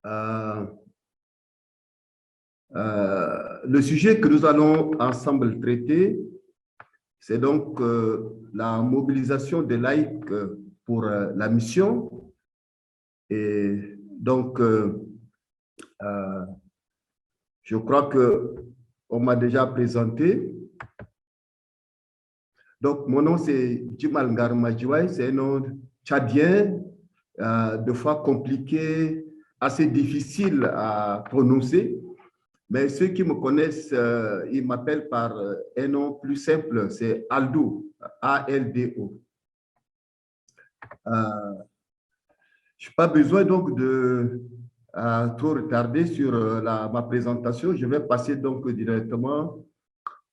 Euh, le sujet que nous allons ensemble traiter, c'est donc la mobilisation des laïcs pour la mission. Et donc, je crois qu'on m'a déjà présenté. Donc, mon nom, c'est Djimal Ngarmadjouaï, c'est un nom tchadien, de fois compliqué, assez difficile à prononcer. Mais ceux qui me connaissent, ils m'appellent par un nom plus simple, c'est Aldo, A-L-D-O. Je n'ai pas besoin donc de trop retarder sur ma présentation. Je vais passer donc directement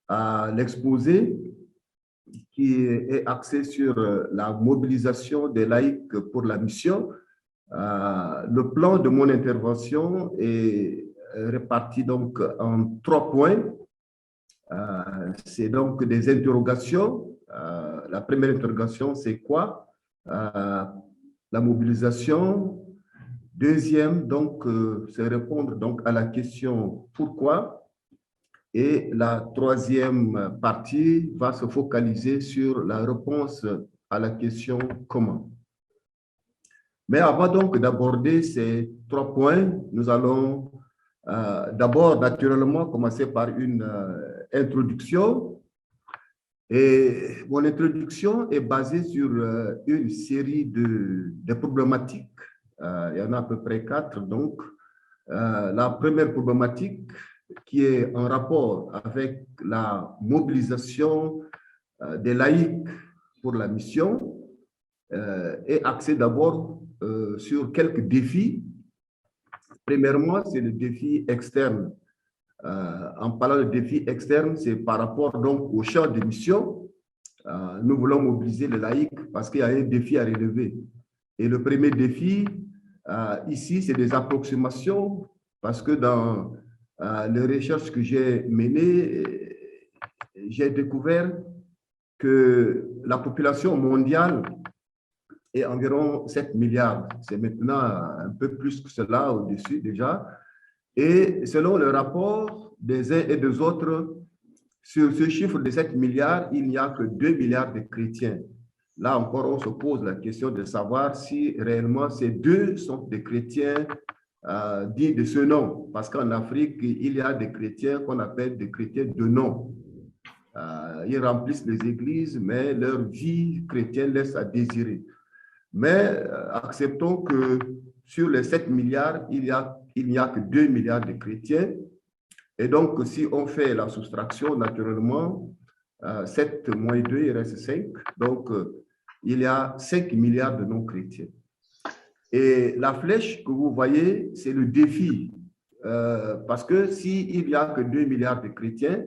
à l'exposé qui est axé sur la mobilisation des laïcs pour la mission. Le plan de mon intervention est réparti donc en 3 points. C'est donc des interrogations. La première interrogation, c'est quoi? La mobilisation. Deuxième, donc, c'est répondre donc à la question pourquoi. Et la troisième partie va se focaliser sur la réponse à la question comment. Mais avant donc d'aborder ces 3 points, nous allons d'abord naturellement commencer par une introduction. Et mon introduction est basée sur une série de problématiques. Il y en a à peu près 4. Donc, la première problématique qui est en rapport avec la mobilisation des laïcs pour la mission est axée d'abord sur quelques défis. Premièrement, c'est le défi externe. En parlant de défi externe, c'est par rapport donc au champ de mission. Nous voulons mobiliser les laïcs parce qu'il y a un défi à relever. Et le premier défi, ici, c'est des approximations parce que dans les recherches que j'ai menées, j'ai découvert que la population mondiale est environ 7 milliards. C'est maintenant un peu plus que cela au-dessus déjà. Et selon le rapport des uns et des autres, sur ce chiffre de 7 milliards, il n'y a que 2 milliards de chrétiens. Là encore, on se pose la question de savoir si réellement ces deux sont des chrétiens dits de ce nom. Parce qu'en Afrique, il y a des chrétiens qu'on appelle des chrétiens de nom. Ils remplissent les églises, mais leur vie chrétienne laisse à désirer. Mais acceptons que sur les 7 milliards, il n'y a que 2 milliards de chrétiens. Et donc, si on fait la soustraction, naturellement, 7 moins 2, il reste 5. Donc, il y a 5 milliards de non-chrétiens. Et la flèche que vous voyez, c'est le défi. Parce que s'il n'y a que 2 milliards de chrétiens,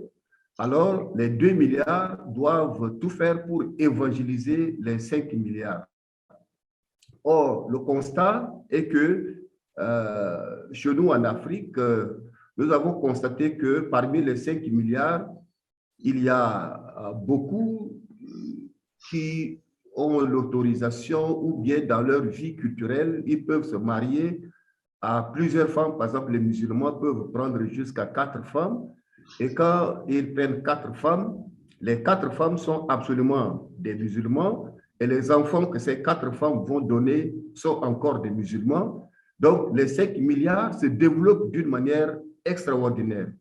alors les 2 milliards doivent tout faire pour évangéliser les 5 milliards. Or, le constat est que chez nous en Afrique, nous avons constaté que parmi les 5 milliards, il y a beaucoup qui ont l'autorisation ou bien dans leur vie culturelle, ils peuvent se marier à plusieurs femmes. Par exemple, les musulmans peuvent prendre jusqu'à 4 femmes. Et quand ils prennent 4 femmes, les 4 femmes sont absolument des musulmans et les enfants que ces 4 femmes vont donner sont encore des musulmans. Donc, les 5 milliards se développent d'une manière extraordinaire.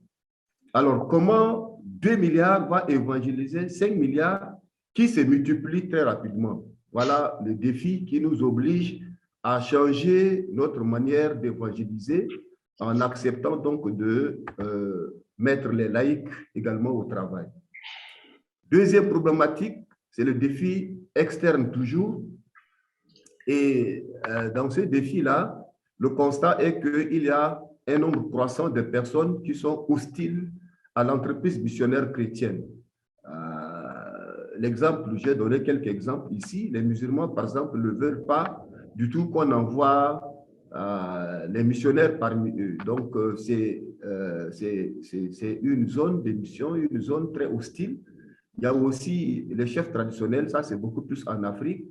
Alors, comment 2 milliards va évangéliser 5 milliards qui se multiplient très rapidement? Voilà le défi qui nous oblige à changer notre manière d'évangéliser en acceptant donc de mettre les laïcs également au travail. Deuxième problématique, c'est le défi externe toujours. Et dans ce défi-là, le constat est qu'il y a un nombre croissant de personnes qui sont hostiles à l'entreprise missionnaire chrétienne. L'exemple, j'ai donné quelques exemples ici. Les musulmans, par exemple, ne veulent pas du tout qu'on envoie les missionnaires parmi eux. Donc, c'est une zone de mission, une zone très hostile. Il y a aussi les chefs traditionnels, ça c'est beaucoup plus en Afrique.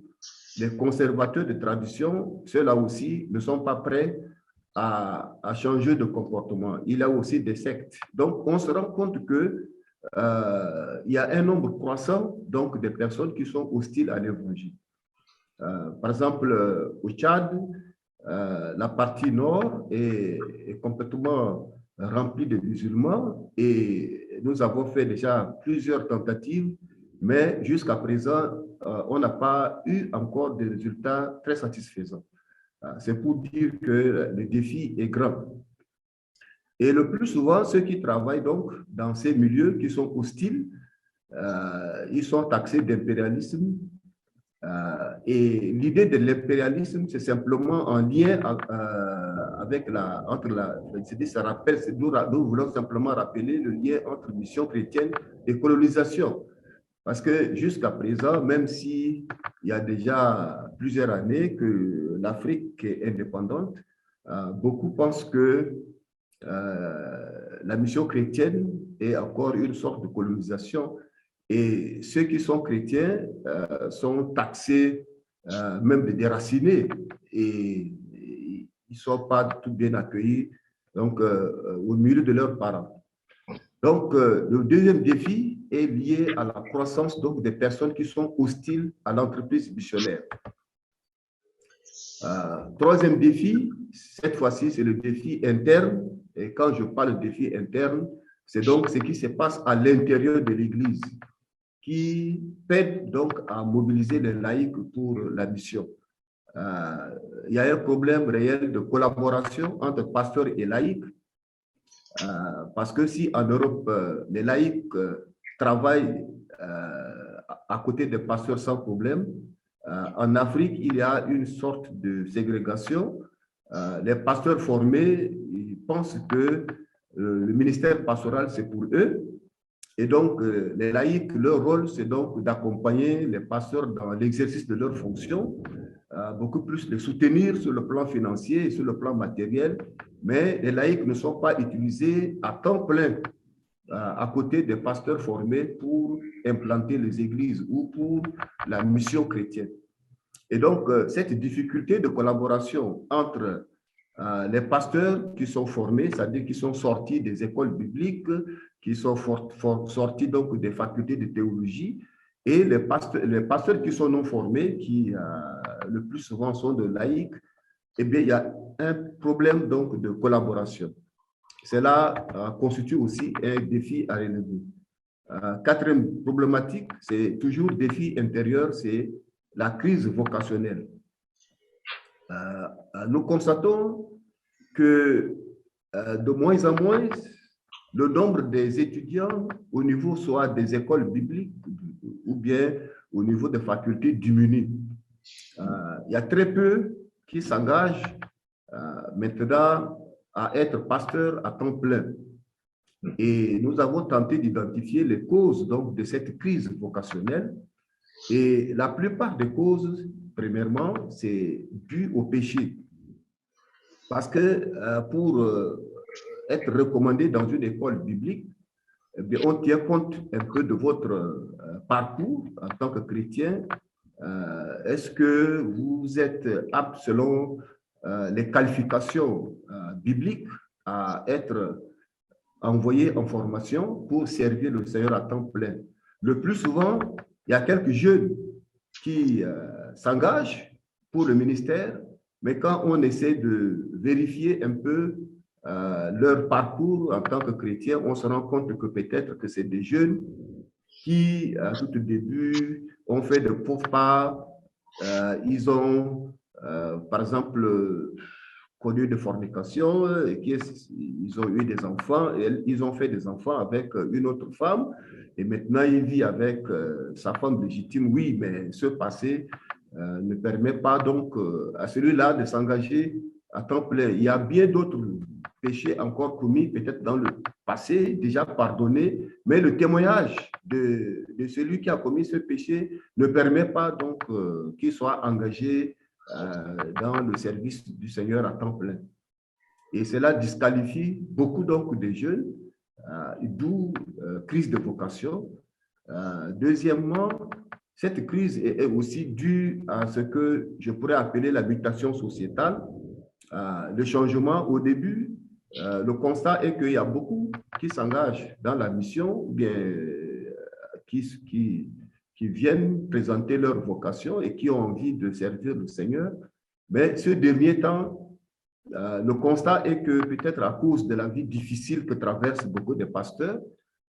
Les conservateurs de tradition, ceux-là aussi ne sont pas prêts à changer de comportement. Il y a aussi des sectes. Donc, on se rend compte que il y a un nombre croissant donc, de personnes qui sont hostiles à l'évangile. Par exemple, au Tchad, la partie nord est complètement remplie de musulmans et nous avons fait déjà plusieurs tentatives, mais jusqu'à présent, on n'a pas eu encore des résultats très satisfaisants. C'est pour dire que le défi est grand. Et le plus souvent, ceux qui travaillent donc dans ces milieux qui sont hostiles, ils sont taxés d'impérialisme. Et l'idée de l'impérialisme, c'est simplement en lien avec ça rappelle, nous voulons simplement rappeler le lien entre mission chrétienne et colonisation. Parce que jusqu'à présent, même s'il y a déjà plusieurs années que l'Afrique est indépendante, beaucoup pensent que la mission chrétienne est encore une sorte de colonisation et ceux qui sont chrétiens sont taxés, même de déracinés et ils ne sont pas tout bien accueillis donc, au milieu de leurs parents. Donc, le deuxième défi est lié à la croissance donc, des personnes qui sont hostiles à l'entreprise missionnaire. Troisième défi, cette fois-ci, c'est le défi interne. Et quand je parle de défi interne, c'est donc ce qui se passe à l'intérieur de l'Église, qui peine donc à mobiliser les laïcs pour la mission. Il y a un problème réel de collaboration entre pasteurs et laïcs, parce que si en Europe, les laïcs travaillent à côté des pasteurs sans problème, en Afrique, il y a une sorte de ségrégation. Les pasteurs formés, ils pensent que le ministère pastoral, c'est pour eux. Et donc, les laïcs, leur rôle, c'est donc d'accompagner les pasteurs dans l'exercice de leurs fonctions, beaucoup plus les soutenir sur le plan financier et sur le plan matériel, mais les laïcs ne sont pas utilisés à temps plein à côté des pasteurs formés pour implanter les églises ou pour la mission chrétienne. Et donc, cette difficulté de collaboration entre les pasteurs qui sont formés, c'est-à-dire qui sont sortis des écoles bibliques, qui sont sortis donc des facultés de théologie, et les pasteurs qui sont non formés, qui le plus souvent sont de laïcs, eh bien, il y a un problème donc de collaboration. Cela constitue aussi un défi à relever. Quatrième problématique, c'est toujours défi intérieur, c'est la crise vocationnelle. Nous constatons que de moins en moins, le nombre des étudiants au niveau soit des écoles bibliques ou bien au niveau des facultés diminue. Il y a très peu qui s'engagent maintenant à être pasteur à temps plein. Et nous avons tenté d'identifier les causes donc, de cette crise vocationnelle. Et la plupart des causes, premièrement, c'est dû au péché. Parce que pour être recommandé dans une école biblique, eh bien, on tient compte un peu de votre parcours en tant que chrétien. Est-ce que vous êtes apte selon les qualifications bibliques à être envoyé en formation pour servir le Seigneur à temps plein? Le plus souvent, il y a quelques jeunes qui s'engagent pour le ministère, mais quand on essaie de vérifier un peu leur parcours en tant que chrétien, on se rend compte que peut-être que c'est des jeunes qui, tout au début, ont fait de faux pas. Ils ont, par exemple, connu de fornication, et ils ont eu des enfants, et ils ont fait des enfants avec une autre femme, et maintenant il vit avec sa femme légitime. Oui, mais ce passé ne permet pas donc à celui-là de s'engager à temps plein. Il y a bien d'autres péchés encore commis, peut-être dans le passé, déjà pardonnés, mais le témoignage de celui qui a commis ce péché ne permet pas donc qu'il soit engagé dans le service du Seigneur à temps plein. Et cela disqualifie beaucoup donc de jeunes, d'où crise de vocation. Deuxièmement, cette crise est aussi due à ce que je pourrais appeler la mutation sociétale. Le changement, au début, le constat est qu'il y a beaucoup qui s'engagent dans la mission, ou bien qui viennent présenter leur vocation et qui ont envie de servir le Seigneur. Mais ce dernier temps, le constat est que peut-être à cause de la vie difficile que traversent beaucoup de pasteurs,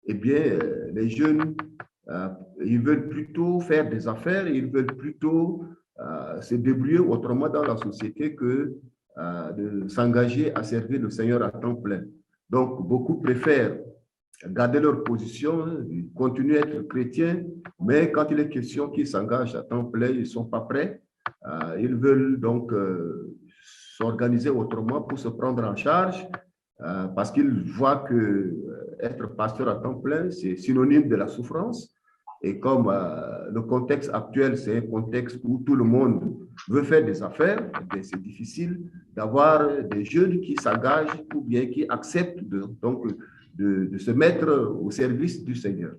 eh bien, les jeunes, ils veulent plutôt faire des affaires, ils veulent plutôt se débrouiller autrement dans la société que de s'engager à servir le Seigneur à temps plein. Donc, beaucoup préfèrent garder leur position, continuer à être chrétiens, mais quand il est question qu'ils s'engagent à temps plein, ils ne sont pas prêts. Ils veulent donc s'organiser autrement pour se prendre en charge parce qu'ils voient que être pasteur à temps plein, c'est synonyme de la souffrance. Et comme le contexte actuel, c'est un contexte où tout le monde veut faire des affaires, c'est difficile d'avoir des jeunes qui s'engagent ou bien qui acceptent de se mettre au service du Seigneur.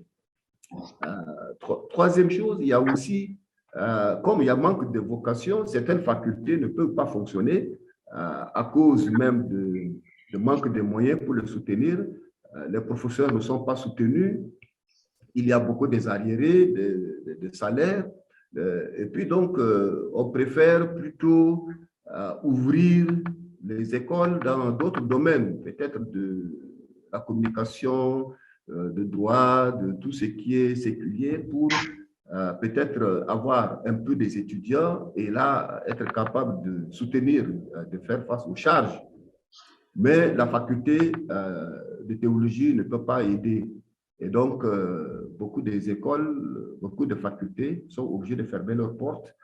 Troisième chose, il y a aussi, comme il y a manque de vocation, certaines facultés ne peuvent pas fonctionner à cause même de manque de moyens pour le soutenir. Les professeurs ne sont pas soutenus. Il y a beaucoup des arriérés de salaires. Et puis donc, on préfère plutôt ouvrir les écoles dans d'autres domaines, peut-être de la communication, de droit, de tout ce qui est séculier pour peut-être avoir un peu des étudiants et là, être capable de soutenir, de faire face aux charges. Mais la faculté de théologie ne peut pas aider. Et donc, beaucoup des écoles, beaucoup de facultés sont obligées de fermer leurs portes.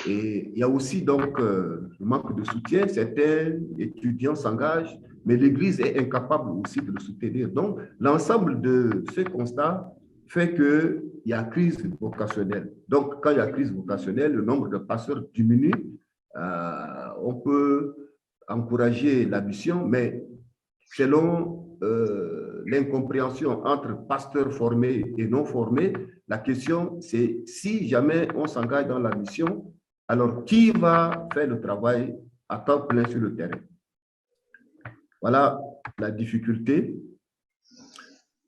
Et il y a aussi donc le manque de soutien. Certains étudiants s'engagent, mais l'Église est incapable aussi de le soutenir. Donc, l'ensemble de ce constat fait qu'il y a crise vocationnelle. Donc, quand il y a crise vocationnelle, le nombre de pasteurs diminue. On peut encourager la mission, mais selon l'incompréhension entre pasteurs formés et non formés, la question c'est si jamais on s'engage dans la mission, alors qui va faire le travail à temps plein sur le terrain? Voilà la difficulté.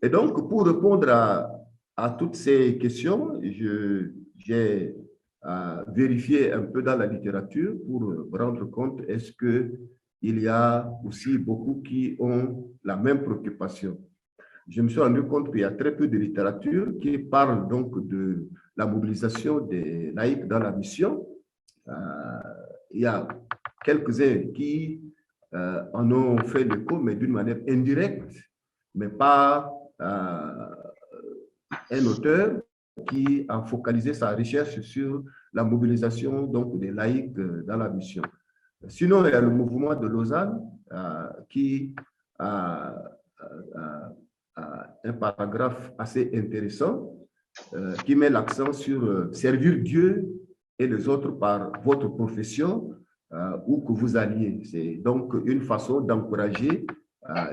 Et donc, pour répondre à toutes ces questions, j'ai vérifié un peu dans la littérature pour me rendre compte, est-ce qu'il y a aussi beaucoup qui ont la même préoccupation. Je me suis rendu compte qu'il y a très peu de littérature qui parle donc de la mobilisation des laïcs dans la mission. Il y a quelques-uns qui en ont fait l'écho, mais d'une manière indirecte, mais pas un auteur qui a focalisé sa recherche sur la mobilisation donc, des laïcs dans la mission. Sinon, il y a le mouvement de Lausanne qui a un paragraphe assez intéressant qui met l'accent sur servir Dieu et les autres par votre profession où que vous alliez. C'est donc une façon d'encourager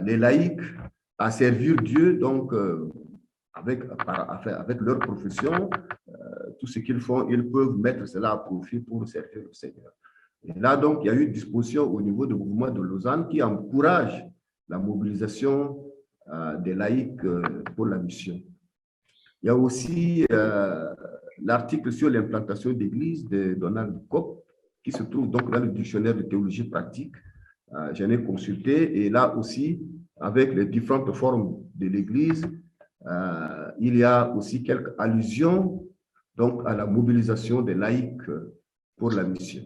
les laïcs à servir Dieu donc avec leur profession, tout ce qu'ils font, ils peuvent mettre cela à profit pour servir le Seigneur. Et là, donc, il y a eu une disposition au niveau du mouvement de Lausanne qui encourage la mobilisation des laïcs pour la mission. Il y a aussi l'article sur l'implantation d'église de Donald Kopp, qui se trouve donc dans le dictionnaire de théologie pratique. J'en ai consulté et là aussi, avec les différentes formes de l'église, il y a aussi quelques allusions donc, à la mobilisation des laïcs pour la mission.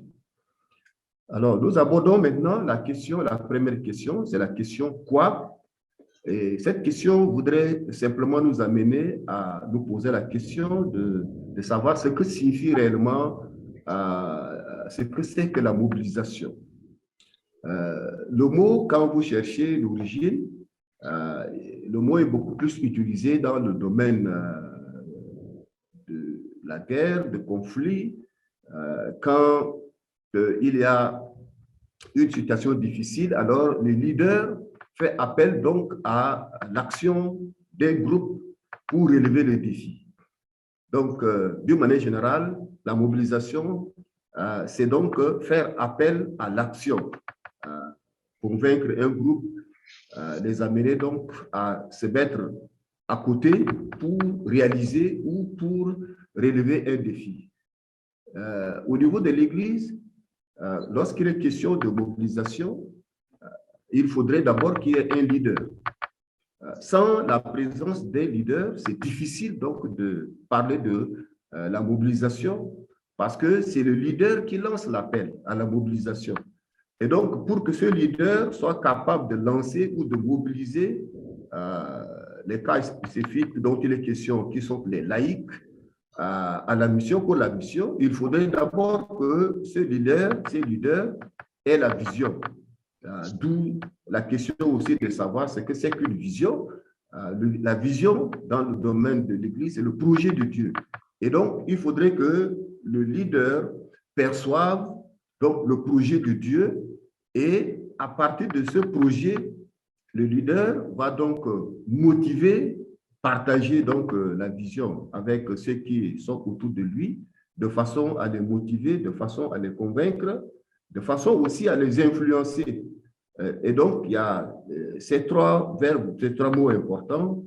Alors, nous abordons maintenant la première question, c'est la question « Quoi ?» Et cette question voudrait simplement nous amener à nous poser la question de savoir ce que signifie réellement, ce que c'est que la mobilisation. Le mot, quand vous cherchez l'origine, le mot est beaucoup plus utilisé dans le domaine de la guerre, de conflit, quand il y a une situation difficile, alors le leader fait appel donc à l'action d'un groupe pour relever le défi. Donc, d'une manière générale, la mobilisation, c'est donc faire appel à l'action. convaincre un groupe, les amener donc à se mettre à côté pour réaliser ou pour relever un défi. Au niveau de l'Église, lorsqu'il est question de mobilisation, il faudrait d'abord qu'il y ait un leader. Sans la présence d'un leader, c'est difficile donc de parler de la mobilisation parce que c'est le leader qui lance l'appel à la mobilisation. Et donc, pour que ce leader soit capable de lancer ou de mobiliser les cas spécifiques dont il est question, qui sont les laïcs, à la mission, pour la mission, il faudrait d'abord que ce leader ait la vision. D'où la question aussi de savoir ce que c'est qu'une vision. La vision dans le domaine de l'Église, c'est le projet de Dieu. Et donc, il faudrait que le leader perçoive donc, le projet de Dieu et à partir de ce projet, le leader va donc motiver, partager donc la vision avec ceux qui sont autour de lui, de façon à les motiver, de façon à les convaincre, de façon aussi à les influencer. Et donc, il y a ces trois verbes, ces trois mots importants.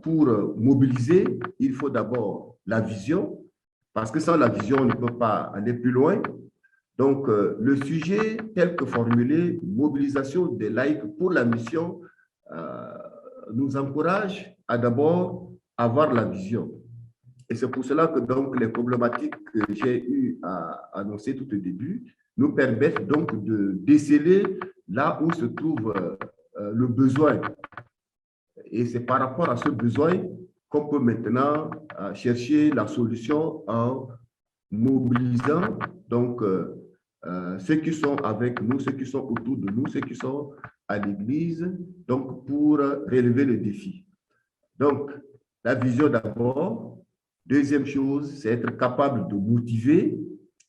Pour mobiliser, il faut d'abord la vision, parce que sans la vision, on ne peut pas aller plus loin. Donc, le sujet tel que formulé, mobilisation des laïcs pour la mission, nous encourage à d'abord avoir la vision. Et c'est pour cela que donc, les problématiques que j'ai eu à annoncer tout au début nous permettent donc de déceler là où se trouve le besoin. Et c'est par rapport à ce besoin qu'on peut maintenant chercher la solution en mobilisant donc ceux qui sont avec nous, ceux qui sont autour de nous, ceux qui sont à l'Église, donc pour relever le défi. Donc, la vision d'abord. Deuxième chose, c'est être capable de motiver.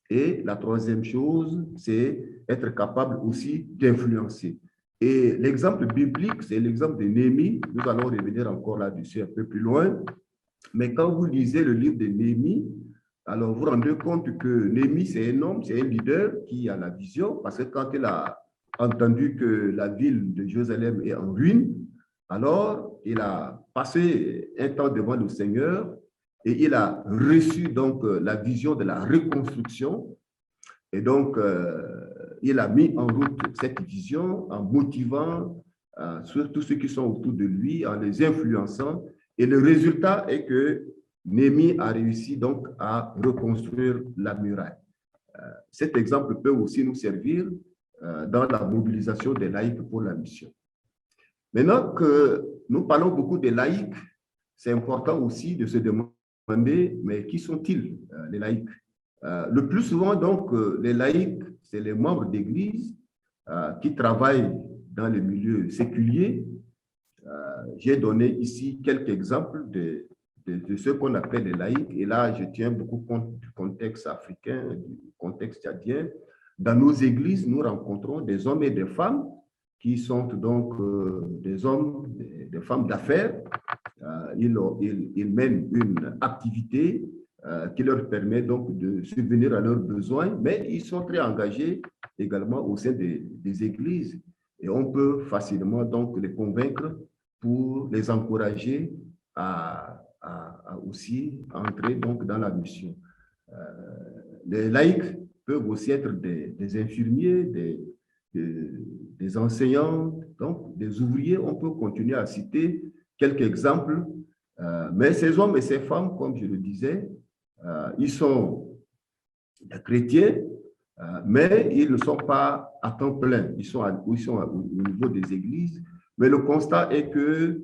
Et la troisième chose, c'est être capable aussi d'influencer. Et l'exemple biblique, c'est l'exemple de Néhémie. Nous allons revenir encore là-dessus un peu plus loin. Mais quand vous lisez le livre de Néhémie, alors vous vous rendez compte que Néhémie, c'est un homme, c'est un leader qui a la vision, parce que quand il a entendu que la ville de Jérusalem est en ruine, alors il a passé un temps devant le Seigneur et il a reçu donc la vision de la reconstruction. Et donc, il a mis en route cette vision en motivant surtout ceux qui sont autour de lui, en les influençant. Et le résultat est que Néhémie a réussi donc à reconstruire la muraille. Cet exemple peut aussi nous servir dans la mobilisation des laïcs pour la mission. Maintenant que nous parlons beaucoup des laïcs, c'est important aussi de se demander, mais qui sont-ils, les laïcs? Le plus souvent, donc, les laïcs, c'est les membres d'église qui travaillent dans le milieu séculier. J'ai donné ici quelques exemples de ce qu'on appelle les laïcs. Et là, je tiens beaucoup compte du contexte africain, du contexte tchadien. Dans nos églises, nous rencontrons des hommes et des femmes qui sont donc des hommes, des femmes d'affaires. Ils mènent une activité qui leur permet donc de subvenir à leurs besoins, mais ils sont très engagés également au sein des églises. Et on peut facilement donc les convaincre pour les encourager à aussi entrer donc dans la mission. Les laïcs peuvent aussi être des infirmiers, des enseignants, donc des ouvriers. On peut continuer à citer quelques exemples, mais ces hommes et ces femmes, comme je le disais, ils sont des chrétiens, mais ils ne sont pas à temps plein. Ils sont au niveau des églises. Mais le constat est que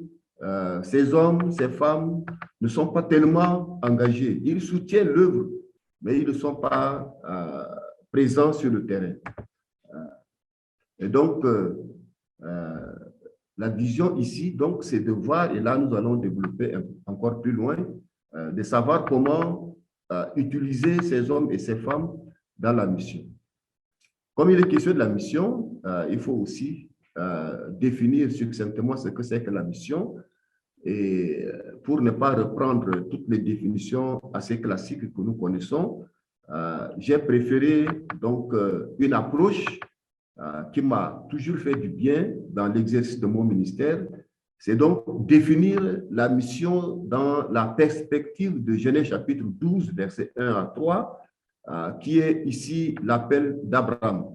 ces hommes, ces femmes ne sont pas tellement engagés. Ils soutiennent l'œuvre, mais ils ne sont pas présents sur le terrain. Et donc, la vision ici, donc, c'est de voir, et là, nous allons développer encore plus loin, de savoir comment utiliser ces hommes et ces femmes dans la mission. Comme il est question de la mission, il faut aussi définir succinctement ce que c'est que la mission. Et pour ne pas reprendre toutes les définitions assez classiques que nous connaissons, j'ai préféré donc une approche qui m'a toujours fait du bien dans l'exercice de mon ministère, c'est donc définir la mission dans la perspective de Genèse chapitre 12, versets 1 à 3, qui est ici l'appel d'Abraham.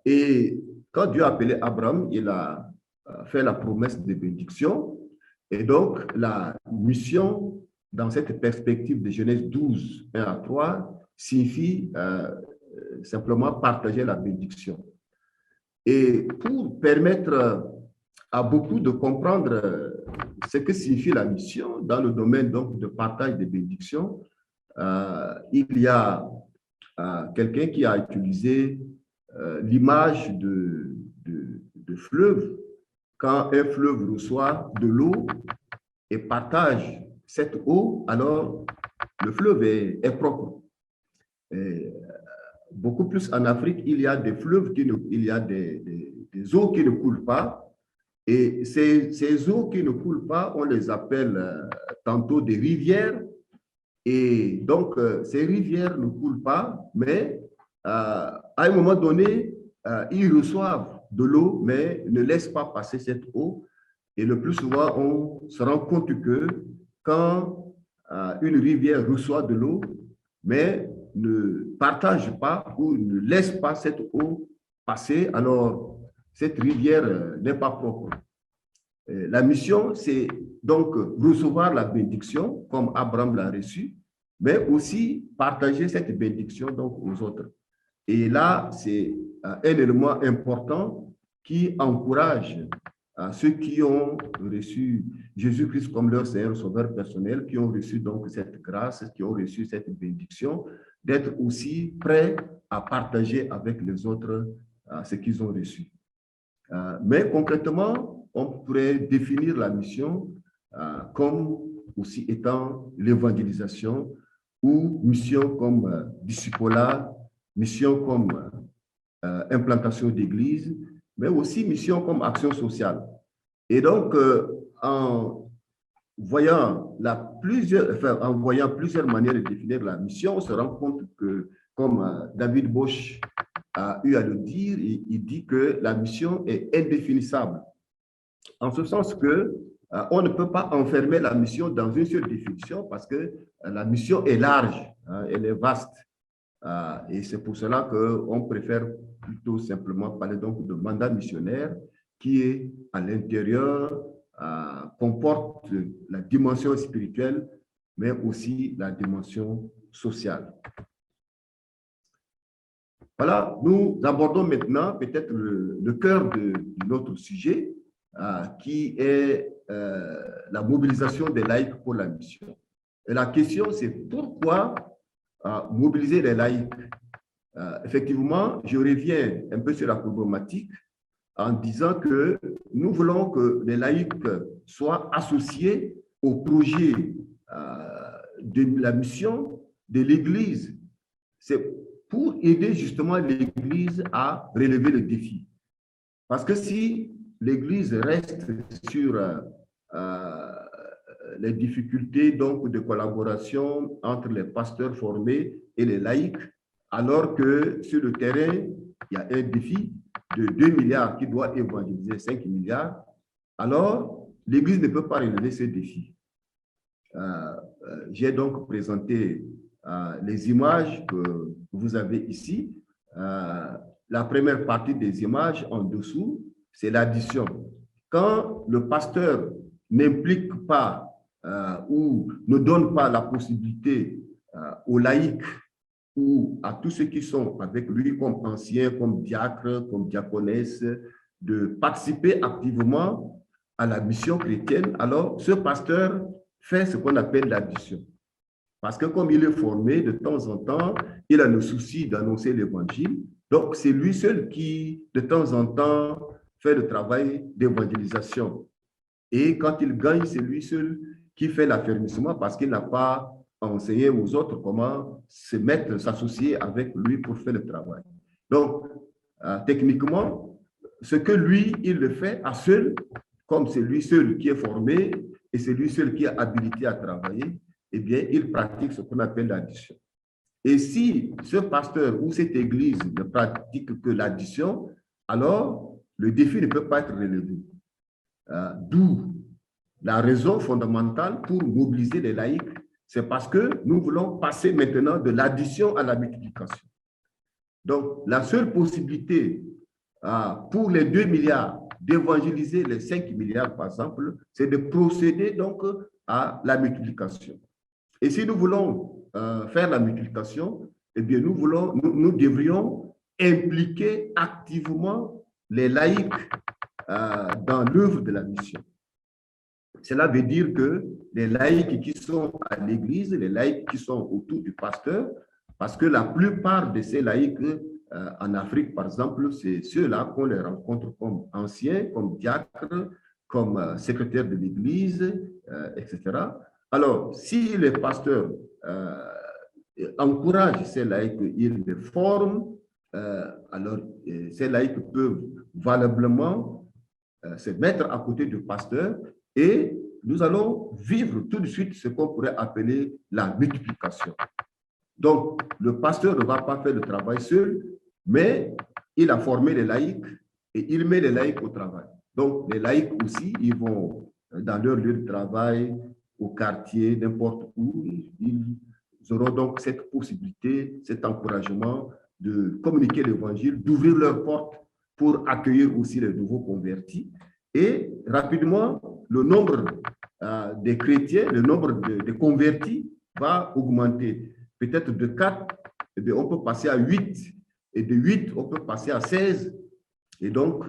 Et quand Dieu a appelé Abraham, il a fait la promesse de bénédiction. Et donc, la mission dans cette perspective de Genèse 12, 1 à 3, signifie simplement partager la bénédiction. Et pour permettre à beaucoup de comprendre ce que signifie la mission dans le domaine donc, de partage des bénédictions, il y a quelqu'un qui a utilisé l'image de fleuve. Quand un fleuve reçoit de l'eau et partage cette eau, alors le fleuve est propre. Et beaucoup plus en Afrique, il y a des fleuves, il y a des eaux qui ne coulent pas. Et ces eaux qui ne coulent pas, on les appelle tantôt des rivières. Et donc, ces rivières ne coulent pas, mais à un moment donné, ils reçoivent de l'eau, mais ne laissent pas passer cette eau. Et le plus souvent, on se rend compte que quand une rivière reçoit de l'eau, mais ne partage pas ou ne laisse pas cette eau passer, alors cette rivière n'est pas propre. La mission, c'est donc recevoir la bénédiction, comme Abraham l'a reçu, mais aussi partager cette bénédiction donc, aux autres. Et là, c'est un élément important qui encourage ceux qui ont reçu Jésus-Christ comme leur Seigneur Sauveur personnel, qui ont reçu donc cette grâce, qui ont reçu cette bénédiction, d'être aussi prêts à partager avec les autres ce qu'ils ont reçu. Mais concrètement, on pourrait définir la mission comme aussi étant l'évangélisation ou mission comme discipolat, mission comme implantation d'église, mais aussi mission comme action sociale. Et donc, en voyant plusieurs manières de définir la mission, on se rend compte que, comme David Bosch a eu à le dire, il dit que la mission est indéfinissable. En ce sens que on ne peut pas enfermer la mission dans une seule définition parce que la mission est large, elle est vaste. Et c'est pour cela qu'on préfère plutôt simplement parler donc de mandat missionnaire qui est à l'intérieur, comporte la dimension spirituelle, mais aussi la dimension sociale. Voilà, nous abordons maintenant peut-être le cœur de notre sujet, qui est la mobilisation des laïcs pour la mission. Et la question, c'est pourquoi mobiliser les laïcs? Effectivement, je reviens un peu sur la problématique en disant que nous voulons que les laïcs soient associés au projet de la mission de l'Église. C'est pour aider justement l'Église à relever le défi. Parce que si l'Église reste sur les difficultés donc, de collaboration entre les pasteurs formés et les laïcs, alors que sur le terrain, il y a un défi de 2 milliards qui doit évangéliser 5 milliards, alors l'Église ne peut pas relever ce défi. J'ai donc présenté les images que vous avez ici. La première partie des images en dessous, c'est l'addition. Quand le pasteur n'implique pas ou ne donne pas la possibilité aux laïcs ou à tous ceux qui sont avec lui comme anciens, comme diacres, comme diaconesses, de participer activement à la mission chrétienne, alors ce pasteur fait ce qu'on appelle l'addition. Parce que comme il est formé, de temps en temps, il a le souci d'annoncer l'évangile. Donc, c'est lui seul qui, de temps en temps, fait le travail d'évangélisation. Et quand il gagne, c'est lui seul qui fait l'affermissement parce qu'il n'a pas enseigné aux autres comment se mettre, s'associer avec lui pour faire le travail. Donc, techniquement, ce que lui, il le fait à seul, comme c'est lui seul qui est formé et c'est lui seul qui est habilité à travailler, eh bien, il pratique ce qu'on appelle l'addition. Et si ce pasteur ou cette église ne pratique que l'addition, alors le défi ne peut pas être relevé. D'où la raison fondamentale pour mobiliser les laïcs, c'est parce que nous voulons passer maintenant de l'addition à la multiplication. Donc, la seule possibilité pour les 2 milliards d'évangéliser les 5 milliards, par exemple, c'est de procéder donc à la multiplication. Et si nous voulons faire la multiplication, eh bien, nous devrions impliquer activement les laïcs dans l'œuvre de la mission. Cela veut dire que les laïcs qui sont à l'église, les laïcs qui sont autour du pasteur, parce que la plupart de ces laïcs en Afrique, par exemple, c'est ceux-là qu'on les rencontre comme anciens, comme diacres, comme secrétaires de l'église, etc. Alors, si les pasteurs encouragent ces laïcs, ils les forment, alors ces laïcs peuvent valablement se mettre à côté du pasteur et nous allons vivre tout de suite ce qu'on pourrait appeler la multiplication. Donc, le pasteur ne va pas faire le travail seul, mais il a formé les laïcs et il met les laïcs au travail. Donc, les laïcs aussi, ils vont dans leur lieu de travail, au quartier, n'importe où, ils auront donc cette possibilité, cet encouragement de communiquer l'évangile, d'ouvrir leurs portes pour accueillir aussi les nouveaux convertis. Et rapidement, le nombre des chrétiens, le nombre de convertis va augmenter. Peut-être de 4, eh bien, on peut passer à 8. Et de 8, on peut passer à 16. Et donc,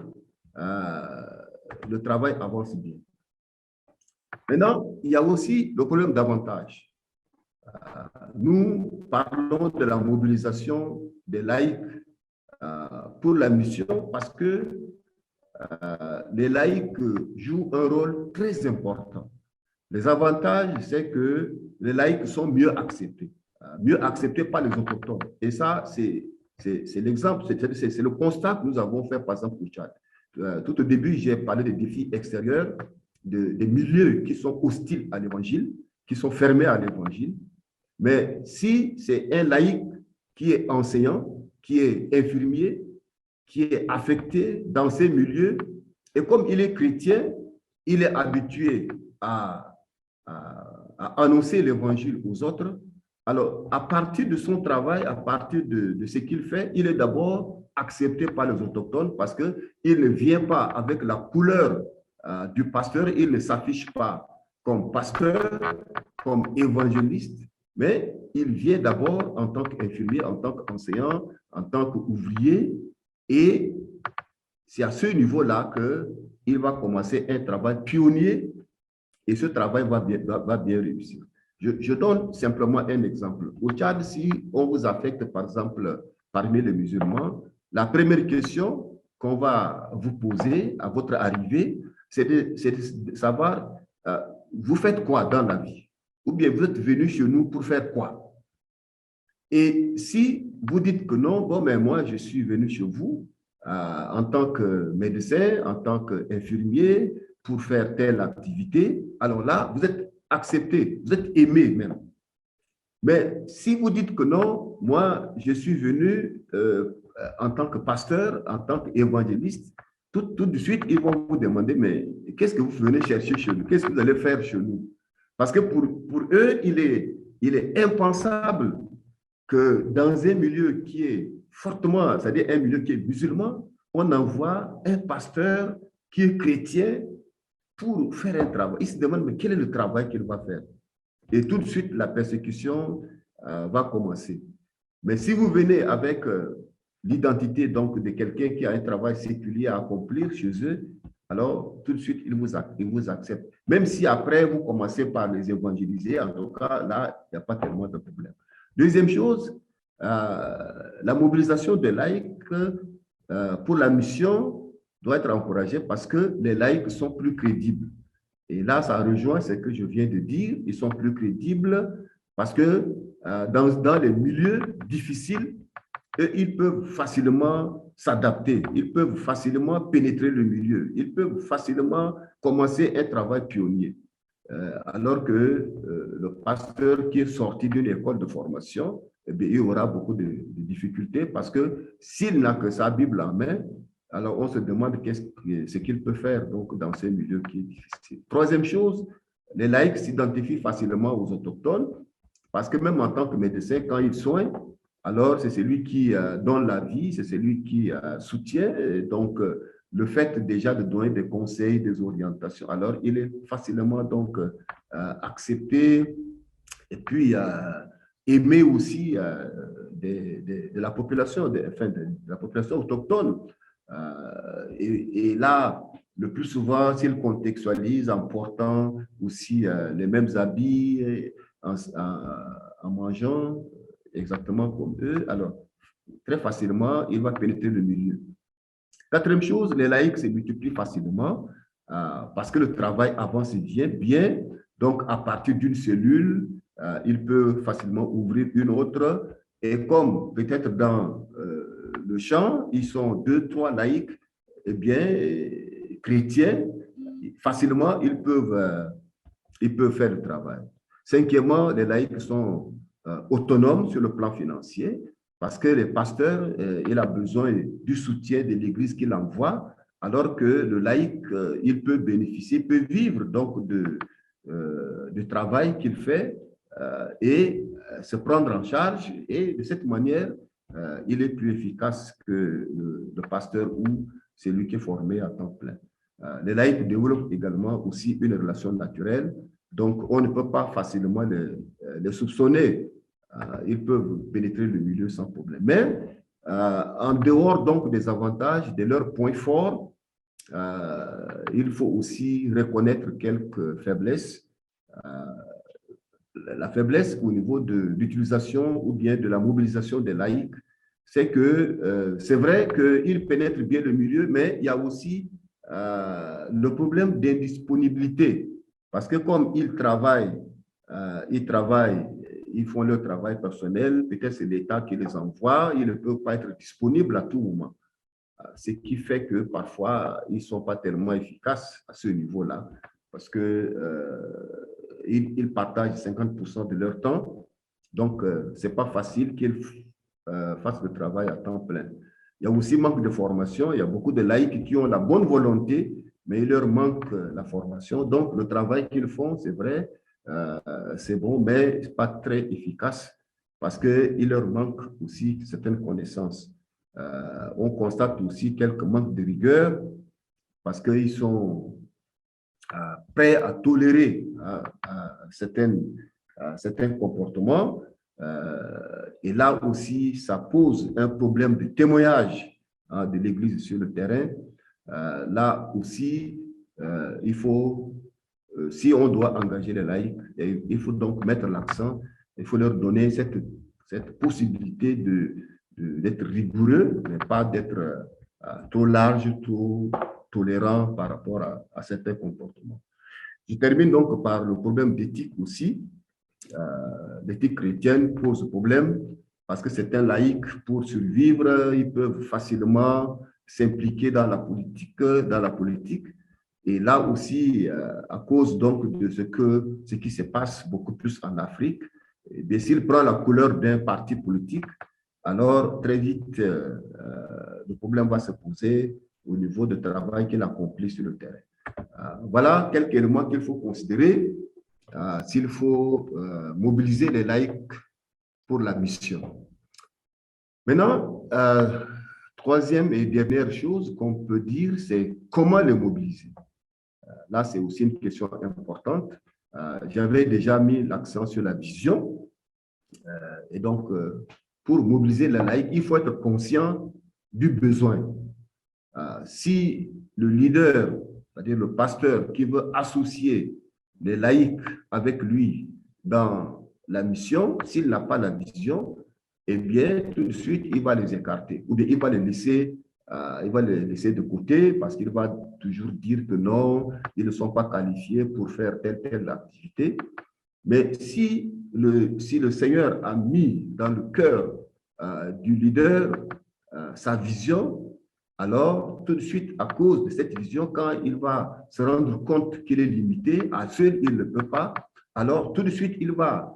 le travail avance bien. Maintenant, il y a aussi le problème d'avantage. Nous parlons de la mobilisation des laïcs pour la mission parce que les laïcs jouent un rôle très important. Les avantages, c'est que les laïcs sont mieux acceptés par les autochtones. Et ça, c'est l'exemple, c'est le constat que nous avons fait, par exemple, au Tchad. Tout au début, j'ai parlé des défis extérieurs, des milieux qui sont hostiles à l'évangile, qui sont fermés à l'évangile. Mais si c'est un laïc qui est enseignant, qui est infirmier, qui est affecté dans ces milieux, et comme il est chrétien, il est habitué à annoncer l'évangile aux autres. Alors, à partir de son travail, à partir de ce qu'il fait, il est d'abord accepté par les autochtones parce qu'il ne vient pas avec la couleur du pasteur, il ne s'affiche pas comme pasteur, comme évangéliste, mais il vient d'abord en tant qu'infirmier, en tant qu'enseignant, en tant qu'ouvrier, et c'est à ce niveau-là qu'il va commencer un travail pionnier et ce travail va bien réussir. Je donne simplement un exemple. Au Tchad, si on vous affecte, par exemple, parmi les musulmans, la première question qu'on va vous poser à votre arrivée, c'est de savoir, vous faites quoi dans la vie? Ou bien vous êtes venu chez nous pour faire quoi? Et si vous dites que non, bon, mais moi, je suis venu chez vous en tant que médecin, en tant qu'infirmier, pour faire telle activité, alors là, vous êtes accepté, vous êtes aimé même. Mais si vous dites que non, moi, je suis venu en tant que pasteur, en tant qu'évangéliste, tout de suite, ils vont vous demander, mais qu'est-ce que vous venez chercher chez nous? Qu'est-ce que vous allez faire chez nous? Parce que pour eux, il est impensable que dans un milieu qui est fortement, c'est-à-dire un milieu qui est musulman, on envoie un pasteur qui est chrétien pour faire un travail. Il se demande, mais quel est le travail qu'il va faire? Et tout de suite, la persécution va commencer. Mais si vous venez avec l'identité donc de quelqu'un qui a un travail séculier à accomplir chez eux, alors tout de suite, ils vous acceptent. Même si après, vous commencez par les évangéliser, en tout cas, là, il n'y a pas tellement de problème. Deuxième chose, la mobilisation des laïcs pour la mission doit être encouragée parce que les laïcs sont plus crédibles. Et là, ça rejoint ce que je viens de dire. Ils sont plus crédibles parce que dans les milieux difficiles, ils peuvent facilement s'adapter, ils peuvent facilement pénétrer le milieu, ils peuvent facilement commencer un travail pionnier. Alors que le pasteur qui est sorti d'une école de formation, eh bien, il y aura beaucoup de difficultés parce que s'il n'a que sa Bible en main, alors on se demande ce qu'il peut faire donc, dans ces milieux qui est difficile. Troisième chose, les laïcs s'identifient facilement aux autochtones parce que même en tant que médecin, quand ils soignent, alors c'est celui qui donne la vie, c'est celui qui soutient. Et donc, le fait déjà de donner des conseils, des orientations, alors il est facilement donc accepté et puis aimé aussi de la population, de la population autochtone. Et là, le plus souvent, s'il contextualise en portant aussi les mêmes habits, en mangeant exactement comme eux, alors très facilement, il va pénétrer le milieu. Quatrième chose, les laïcs se multiplient facilement parce que le travail avance bien. Donc, à partir d'une cellule, il peut facilement ouvrir une autre. Et comme peut-être dans le champ, ils sont deux, trois laïcs, eh bien, chrétiens, facilement, ils peuvent faire le travail. Cinquièmement, les laïcs sont autonomes sur le plan financier parce que le pasteur, il a besoin du soutien de l'Église qu'il envoie, alors que le laïc, il peut bénéficier, peut vivre donc du travail qu'il fait et se prendre en charge. Et de cette manière, il est plus efficace que le pasteur ou celui qui est formé à temps plein. Les laïcs développent également aussi une relation naturelle, donc on ne peut pas facilement les soupçonner. Ils peuvent pénétrer le milieu sans problème. Mais en dehors donc des avantages, de leurs points forts, il faut aussi reconnaître quelques faiblesses. La faiblesse au niveau de l'utilisation ou bien de la mobilisation des laïcs, c'est que c'est vrai qu'ils pénètrent bien le milieu, mais il y a aussi le problème d'indisponibilité. Parce que comme ils font leur travail personnel, peut-être c'est l'État qui les envoie, ils ne peuvent pas être disponibles à tout moment. Ce qui fait que parfois, ils ne sont pas tellement efficaces à ce niveau-là, parce que ils partagent 50% de leur temps. Donc, ce n'est pas facile qu'ils fassent le travail à temps plein. Il y a aussi manque de formation. Il y a beaucoup de laïcs qui ont la bonne volonté, mais il leur manque la formation. Donc, le travail qu'ils font, c'est vrai, c'est bon, mais ce n'est pas très efficace parce qu'il leur manque aussi certaines connaissances. On constate aussi quelques manques de rigueur parce qu'ils sont prêts à tolérer certains comportements. Et là aussi, ça pose un problème de témoignage de l'Église sur le terrain. Là aussi, il faut, si on doit engager les laïcs, il faut donc mettre l'accent, il faut leur donner cette possibilité d'être rigoureux, mais pas d'être trop large, trop tolérant par rapport à certains comportements. Je termine donc par le problème d'éthique aussi. L'éthique chrétienne pose problème parce que certains laïcs, pour survivre, ils peuvent facilement s'impliquer dans la politique. Et là aussi, à cause donc de ce qui se passe beaucoup plus en Afrique, s'il prend la couleur d'un parti politique, alors très vite, le problème va se poser au niveau du travail qu'il accomplit sur le terrain. Voilà quelques éléments qu'il faut considérer s'il faut mobiliser les laïcs pour la mission. Maintenant, troisième et dernière chose qu'on peut dire, c'est comment les mobiliser. Là, c'est aussi une question importante. J'avais déjà mis l'accent sur la vision. Et donc, pour mobiliser les laïcs, il faut être conscient du besoin. Si le leader, c'est-à-dire le pasteur qui veut associer les laïcs avec lui dans la mission, s'il n'a pas la vision, eh bien, tout de suite, il va les écarter ou bien il va les laisser de côté parce qu'il va toujours dire que non, ils ne sont pas qualifiés pour faire telle activité. Mais si le Seigneur a mis dans le cœur du leader sa vision, alors tout de suite, à cause de cette vision, quand il va se rendre compte qu'il est limité, à seul il ne peut pas, alors tout de suite, il va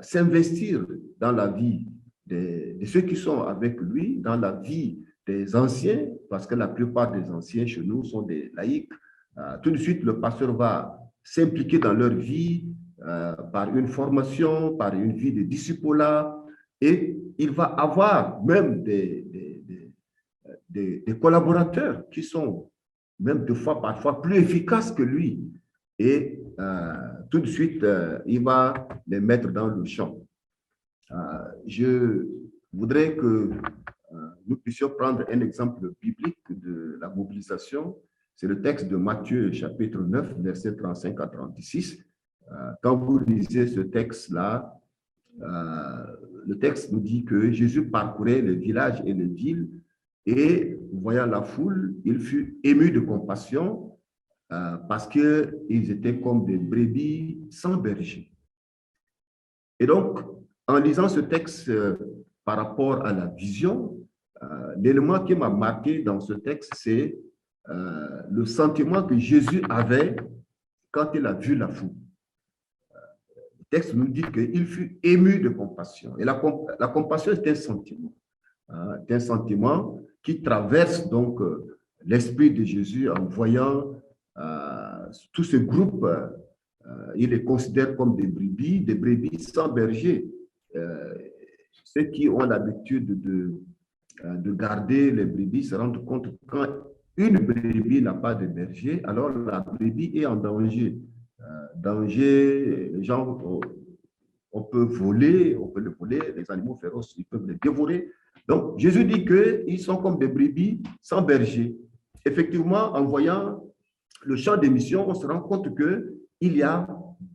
s'investir dans la vie de ceux qui sont avec lui, dans la vie des anciens, parce que la plupart des anciens chez nous sont des laïcs. Tout de suite, le pasteur va s'impliquer dans leur vie par une formation, par une vie de discipulat, et il va avoir même des collaborateurs qui sont même deux fois, parfois plus efficaces que lui. Et tout de suite, il va les mettre dans le champ. Je voudrais que nous puissions prendre un exemple biblique de la mobilisation. C'est le texte de Matthieu, chapitre 9, versets 35 à 36. Quand vous lisez ce texte-là, le texte nous dit que Jésus parcourait les villages et les villes et, voyant la foule, il fut ému de compassion parce qu'ils étaient comme des brebis sans berger. Et donc, en lisant ce texte par rapport à la vision, l'élément qui m'a marqué dans ce texte, c'est le sentiment que Jésus avait quand il a vu la foule. Le texte nous dit qu'il fut ému de compassion. Et la compassion est un sentiment. C'est un sentiment qui traverse donc l'esprit de Jésus en voyant tout ce groupe. Il les considère comme des brebis sans berger. Ceux qui ont l'habitude de garder les brebis se rendent compte que quand une brebis n'a pas de berger, alors la brebis est en danger. Danger, les gens, on peut le voler, les animaux féroces, ils peuvent les dévorer. Donc, Jésus dit qu'ils sont comme des brebis sans berger. Effectivement, en voyant le champ des missions, on se rend compte qu'il y a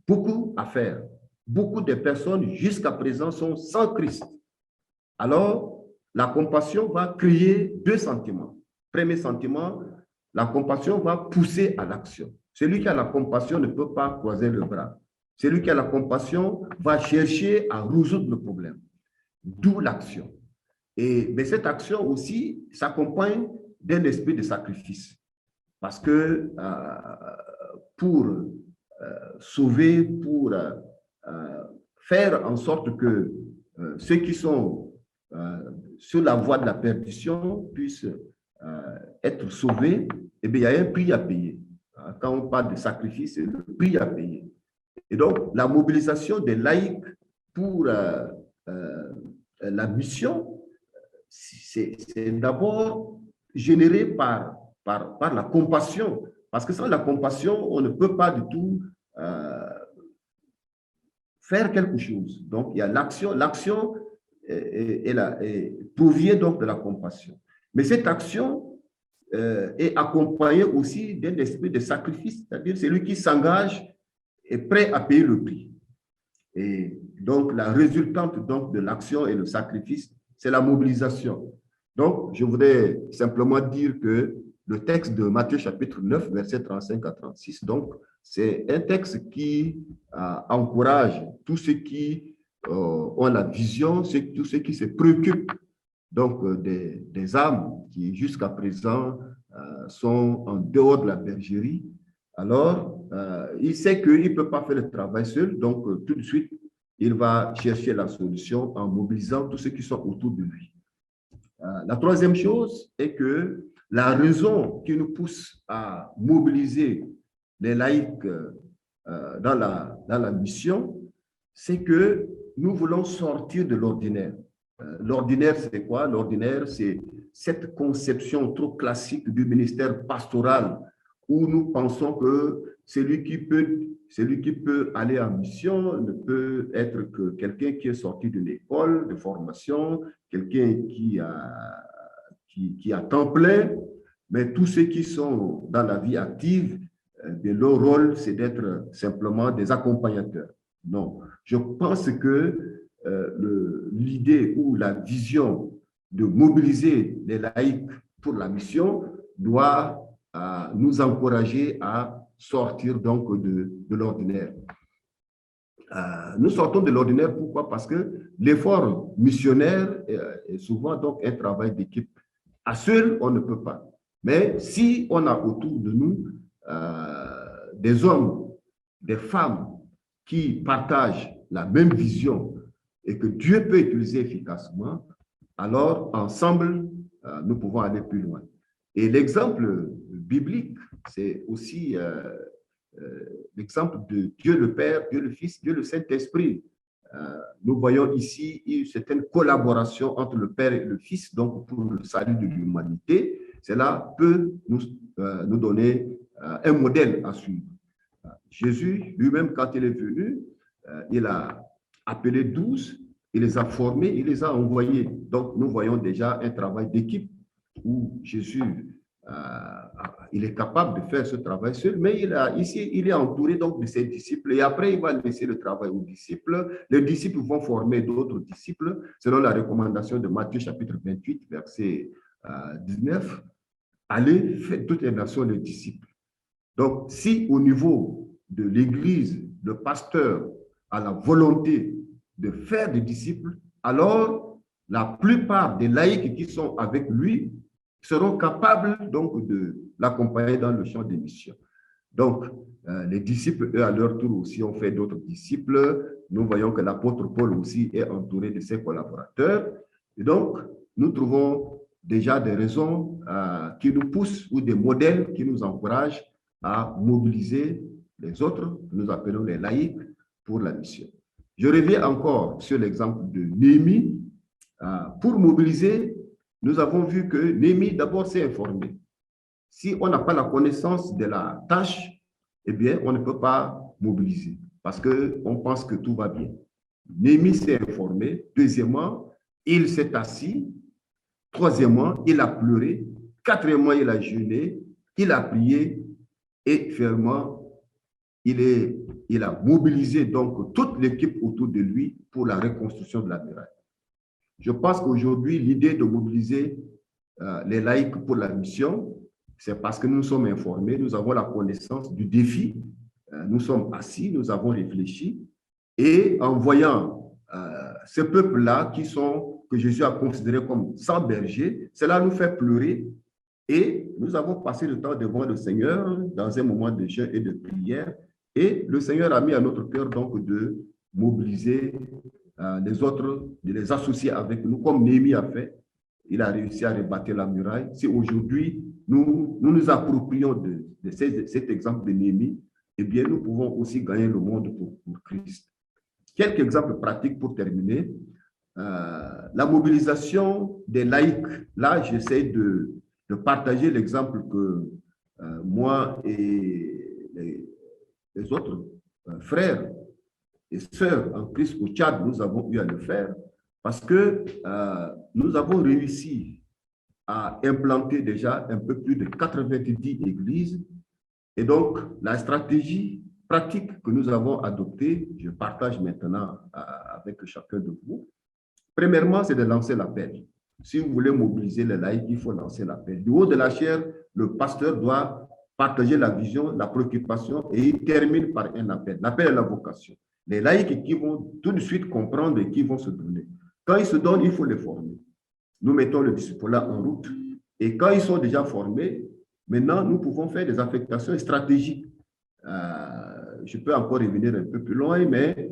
beaucoup à faire. Beaucoup de personnes jusqu'à présent sont sans Christ. Alors, la compassion va créer deux sentiments. Premier sentiment, la compassion va pousser à l'action. Celui qui a la compassion ne peut pas croiser le bras. Celui qui a la compassion va chercher à résoudre le problème. D'où l'action. Mais cette action aussi s'accompagne d'un esprit de sacrifice. Parce que pour sauver, pour faire en sorte que ceux qui sont sur la voie de la perdition puissent être sauvés, eh bien, il y a un prix à payer. Quand on parle de sacrifice, c'est le prix à payer. Et donc, la mobilisation des laïcs pour la mission, c'est d'abord généré par la compassion. Parce que sans la compassion, on ne peut pas du tout faire quelque chose. Donc, il y a l'action. L'action provient donc de la compassion. Mais cette action est accompagnée aussi d'un esprit de sacrifice, c'est-à-dire celui qui s'engage est prêt à payer le prix. Et donc, la résultante donc, de l'action et le sacrifice, c'est la mobilisation. Donc, je voudrais simplement dire que le texte de Matthieu chapitre 9, versets 35 à 36, donc, c'est un texte qui encourage tous ceux qui ont la vision, tous ceux qui se préoccupent donc, des âmes qui, jusqu'à présent, sont en dehors de la bergerie. Alors, il sait qu'il ne peut pas faire le travail seul, donc tout de suite, il va chercher la solution en mobilisant tous ceux qui sont autour de lui. La troisième chose est que la raison qui nous pousse à mobiliser les laïcs dans la mission, c'est que nous voulons sortir de l'ordinaire. L'ordinaire, c'est quoi? L'ordinaire, c'est cette conception trop classique du ministère pastoral où nous pensons que celui qui peut aller en mission ne peut être que quelqu'un qui est sorti d'une école de formation, quelqu'un qui a temps plein, mais tous ceux qui sont dans la vie active, leur rôle, c'est d'être simplement des accompagnateurs. Non, je pense que l'idée ou la vision de mobiliser les laïcs pour la mission doit nous encourager à sortir donc de l'ordinaire. Nous sortons de l'ordinaire, pourquoi? Parce que l'effort missionnaire est souvent donc un travail d'équipe. À seul, on ne peut pas. Mais si on a autour de nous des hommes, des femmes qui partagent la même vision et que Dieu peut utiliser efficacement, alors ensemble, nous pouvons aller plus loin. Et l'exemple biblique, c'est aussi l'exemple de Dieu le Père, Dieu le Fils, Dieu le Saint-Esprit. Nous voyons ici une certaine collaboration entre le Père et le Fils, donc pour le salut de l'humanité. Cela peut nous donner un modèle à suivre. Jésus lui-même, quand il est venu, il a appelé 12, il les a formés, il les a envoyés. Donc, nous voyons déjà un travail d'équipe où Jésus, il est capable de faire ce travail seul, mais ici, il est entouré donc de ses disciples et après, il va laisser le travail aux disciples. Les disciples vont former d'autres disciples selon la recommandation de Matthieu chapitre 28, verset 19. Allez, faites toutes les nations les disciples. Donc, si au niveau de l'Église, le pasteur a la volonté de faire des disciples, alors la plupart des laïcs qui sont avec lui seront capables donc de l'accompagner dans le champ des missions. Donc, les disciples, eux, à leur tour aussi, ont fait d'autres disciples. Nous voyons que l'apôtre Paul aussi est entouré de ses collaborateurs. Et donc, nous trouvons déjà des raisons qui nous poussent ou des modèles qui nous encouragent à mobiliser les autres, que nous appelons les laïcs, pour la mission. Je reviens encore sur l'exemple de Néhémie. Pour mobiliser, nous avons vu que Néhémie d'abord s'est informé. Si on n'a pas la connaissance de la tâche, eh bien, on ne peut pas mobiliser parce qu'on pense que tout va bien. Néhémie s'est informé. Deuxièmement, il s'est assis. Troisièmement, il a pleuré. Quatrièmement, il a jeûné. Il a prié. Et finalement, il a mobilisé donc toute l'équipe autour de lui pour la reconstruction de la muraille. Je pense qu'aujourd'hui, l'idée de mobiliser les laïcs pour la mission, c'est parce que nous sommes informés, nous avons la connaissance du défi, nous sommes assis, nous avons réfléchi, et en voyant ce peuple-là que Jésus a considéré comme sans berger, cela nous fait pleurer. Et nous avons passé le temps devant le Seigneur dans un moment de jeûne et de prière. Et le Seigneur a mis à notre cœur donc de mobiliser les autres, de les associer avec nous, comme Néhémie a fait. Il a réussi à rebâtir la muraille. Si aujourd'hui nous approprions de cet exemple de Néhémie, eh bien, nous pouvons aussi gagner le monde pour Christ. Quelques exemples pratiques pour terminer. La mobilisation des laïcs. Là, j'essaie de partager l'exemple que moi et les autres frères et sœurs en Christ au Tchad, nous avons eu à le faire parce que nous avons réussi à implanter déjà un peu plus de 90 églises. Et donc, la stratégie pratique que nous avons adoptée, je partage maintenant avec chacun de vous. Premièrement, c'est de lancer l'appel. Si vous voulez mobiliser les laïcs, il faut lancer l'appel. Du haut de la chaire, le pasteur doit partager la vision, la préoccupation et il termine par un appel. L'appel est la vocation. Les laïcs qui vont tout de suite comprendre et qui vont se donner. Quand ils se donnent, il faut les former. Nous mettons le disciple-là en route et quand ils sont déjà formés, maintenant, nous pouvons faire des affectations stratégiques. Je peux encore revenir un peu plus loin, mais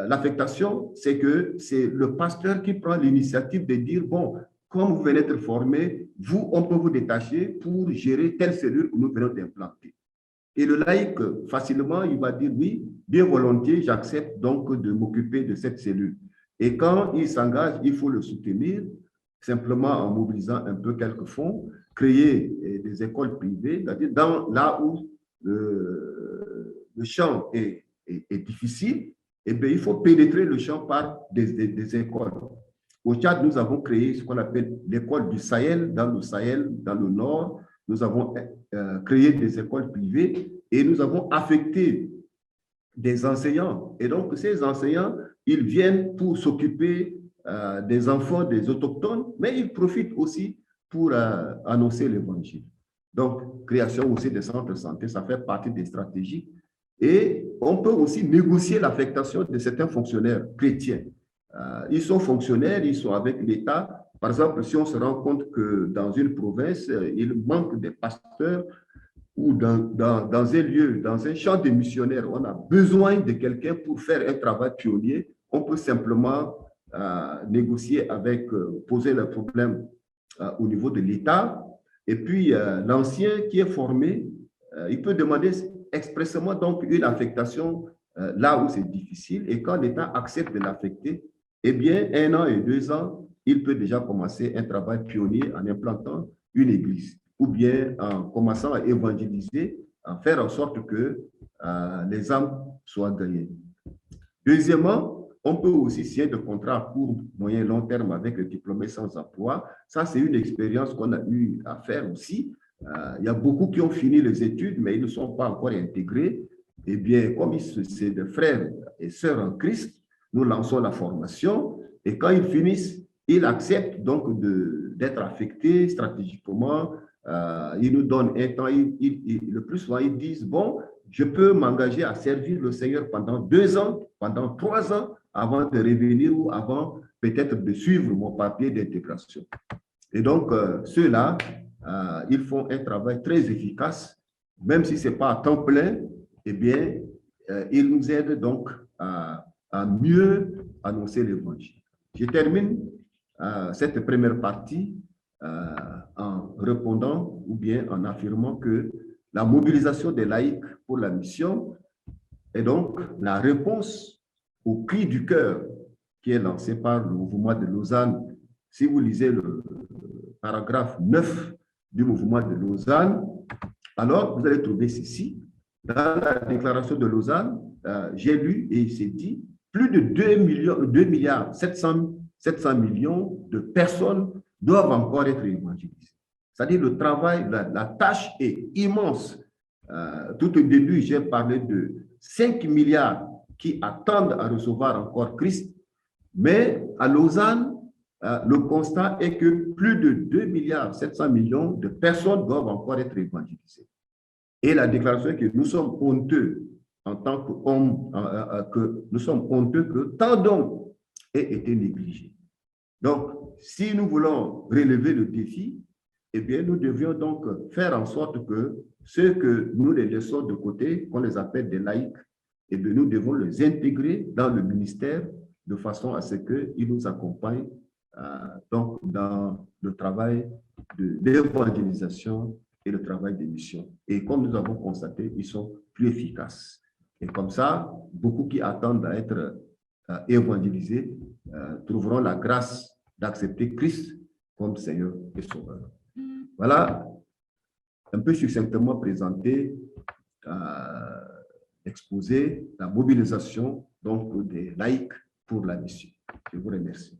l'affectation, c'est que c'est le pasteur qui prend l'initiative de dire, bon, comme vous venez d'être formé, vous, on peut vous détacher pour gérer telle cellule que nous venons d'implanter. Et le laïc, facilement, il va dire, oui, bien volontiers, j'accepte donc de m'occuper de cette cellule. Et quand il s'engage, il faut le soutenir, simplement en mobilisant un peu quelques fonds, créer des écoles privées, c'est-à-dire là où le champ est difficile, eh bien, il faut pénétrer le champ par des écoles. Au Tchad, nous avons créé ce qu'on appelle l'école du Sahel, dans le nord. Nous avons créé des écoles privées et nous avons affecté des enseignants. Et donc, ces enseignants, ils viennent pour s'occuper des enfants des autochtones, mais ils profitent aussi pour annoncer l'évangile. Donc, création aussi des centres de santé, ça fait partie des stratégies. Et on peut aussi négocier l'affectation de certains fonctionnaires chrétiens. Ils sont fonctionnaires, ils sont avec l'État. Par exemple, si on se rend compte que dans une province, il manque des pasteurs, ou dans un lieu, dans un champ de missionnaires, on a besoin de quelqu'un pour faire un travail pionnier, on peut simplement négocier avec, poser le problème au niveau de l'État. Et puis, l'ancien qui est formé, il peut demander expressément donc une affectation là où c'est difficile. Et quand l'État accepte de l'affecter, eh bien, 1 an et 2 ans, il peut déjà commencer un travail pionnier en implantant une église ou bien en commençant à évangéliser, à faire en sorte que les âmes soient gagnées. Deuxièmement, on peut aussi signer de contrats à court, moyen, long terme avec le diplômé sans emploi. Ça, c'est une expérience qu'on a eu à faire aussi. Il y a beaucoup qui ont fini les études, mais ils ne sont pas encore intégrés. Eh bien, comme c'est des frères et sœurs en Christ, nous lançons la formation et quand ils finissent, ils acceptent donc d'être affectés stratégiquement. Ils nous donnent un temps. Le plus souvent, ils disent, bon, je peux m'engager à servir le Seigneur pendant 2 ans, pendant 3 ans, avant de revenir ou avant peut-être de suivre mon papier d'intégration. Et donc, ceux-là, ils font un travail très efficace, même si ce n'est pas à temps plein, eh bien, ils nous aident donc à mieux annoncer l'évangile. Je termine cette première partie en répondant ou bien en affirmant que la mobilisation des laïcs pour la mission est donc la réponse au cri du cœur qui est lancé par le mouvement de Lausanne. Si vous lisez le paragraphe 9 du mouvement de Lausanne, alors vous allez trouver ceci. Dans la déclaration de Lausanne, j'ai lu et il s'est dit plus de 2 milliards 700 millions de personnes doivent encore être évangélisées. C'est-à-dire le travail, la tâche est immense. Tout au début, j'ai parlé de 5 milliards qui attendent à recevoir encore Christ, mais à Lausanne, le constat est que plus de 2 milliards 700 millions de personnes doivent encore être évangélisées. Et la déclaration est que nous sommes honteux en tant qu'hommes, que nous sommes honteux que tant d'hommes aient été négligés. Donc, si nous voulons relever le défi, eh bien, nous devions donc faire en sorte que ceux que nous les laissons de côté, qu'on les appelle des laïcs, eh bien, nous devons les intégrer dans le ministère de façon à ce qu'ils nous accompagnent donc dans le travail d'évangélisation et le travail des missions. Et comme nous avons constaté, ils sont plus efficaces. Et comme ça, beaucoup qui attendent à être évangélisés trouveront la grâce d'accepter Christ comme Seigneur et Sauveur. Voilà, un peu succinctement présenté, exposé la mobilisation donc des laïcs pour la mission. Je vous remercie.